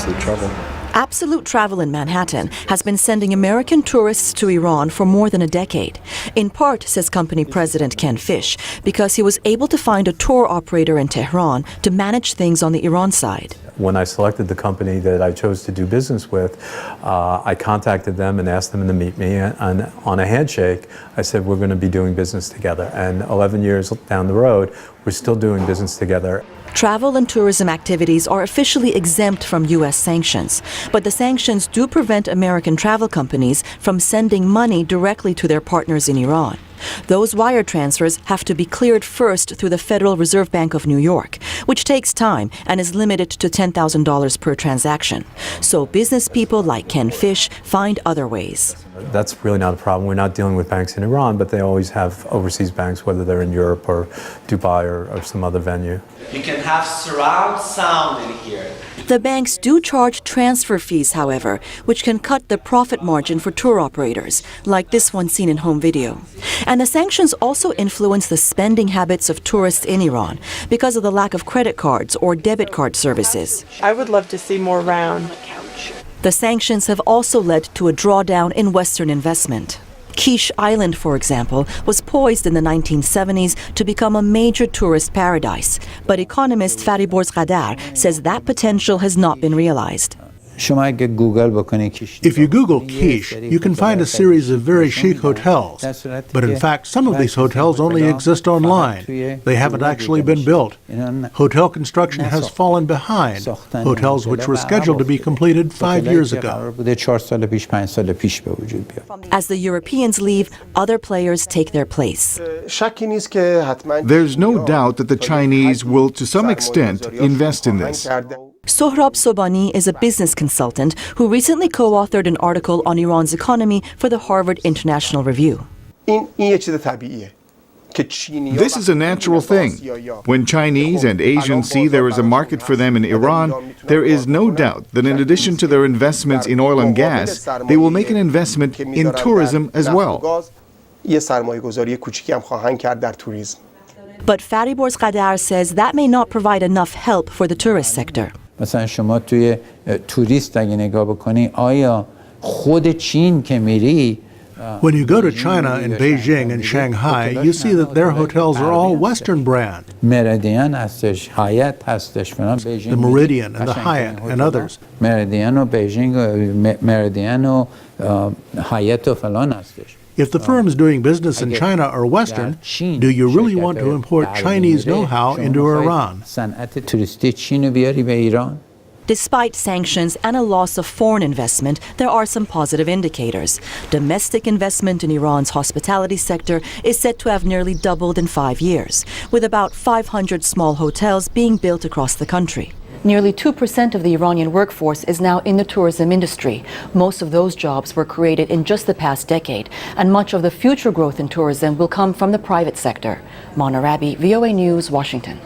Absolute Travel. Absolute Travel in Manhattan has been sending American tourists to Iran for more than a decade. In part, says company president Ken Fish, because he was able to find a tour operator in Tehran to manage things on the Iran side. When I selected the company that I chose to do business with, I contacted them and asked them to meet me. And on a handshake, I said, we're going to be doing business together. And 11 years down the road, we're still doing business together. Travel and tourism activities are officially exempt from U.S. sanctions, but the sanctions do prevent American travel companies from sending money directly to their partners in Iran. Those wire transfers have to be cleared first through the Federal Reserve Bank of New York, which takes time and is limited to $10,000 per transaction. So business people like Ken Fish find other ways. That's really not a problem. We're not dealing with banks in Iran, but they always have overseas banks, whether they're in Europe or Dubai or some other venue. You can have surround sound in here. The banks do charge transfer fees, however, which can cut the profit margin for tour operators, like this one seen in home video. And the sanctions also influence the spending habits of tourists in Iran because of the lack of credit cards or debit card services. I would love to see more round. The sanctions have also led to a drawdown in Western investment. Quiche Island, for example, was poised in the 1970s to become a major tourist paradise. But economist Fariborz Ghadar says that potential has not been realized. If you Google quiche, you can find a series of very chic hotels. But in fact, some of these hotels only exist online. They haven't actually been built. Hotel construction has fallen behind hotels which were scheduled to be completed 5 years ago. As the Europeans leave, other players take their place. There's no doubt that the Chinese will, to some extent, invest in this. Sohrab Sobhani is a business consultant who recently co-authored an article on Iran's economy for the Harvard International Review. This is a natural thing. When Chinese and Asians see there is a market for them in Iran, there is no doubt that in addition to their investments in oil and gas, they will make an investment in tourism as well. But Fariborz Ghadar says that may not provide enough help for the tourist sector. مثلا شما توی توریست اگه نگاه بکنی آیا خود چین که میری When you go to China in Beijing and Shanghai, you see that their hotels are all Western brand. مریدین هستش، هایت هستش، The Meridian and the Hyatt and others. مریدین و بیجینگ مریدین و هایت و فلان هستش. If the firms doing business in China are Western, do you really want to import Chinese know-how into Iran? Despite sanctions and a loss of foreign investment, there are some positive indicators. Domestic investment in Iran's hospitality sector is said to have nearly doubled in 5 years, with about 500 small hotels being built across the country. Nearly 2% of the Iranian workforce is now in the tourism industry. Most of those jobs were created in just the past decade, and much of the future growth in tourism will come from the private sector. Rabiee, VOA News, Washington.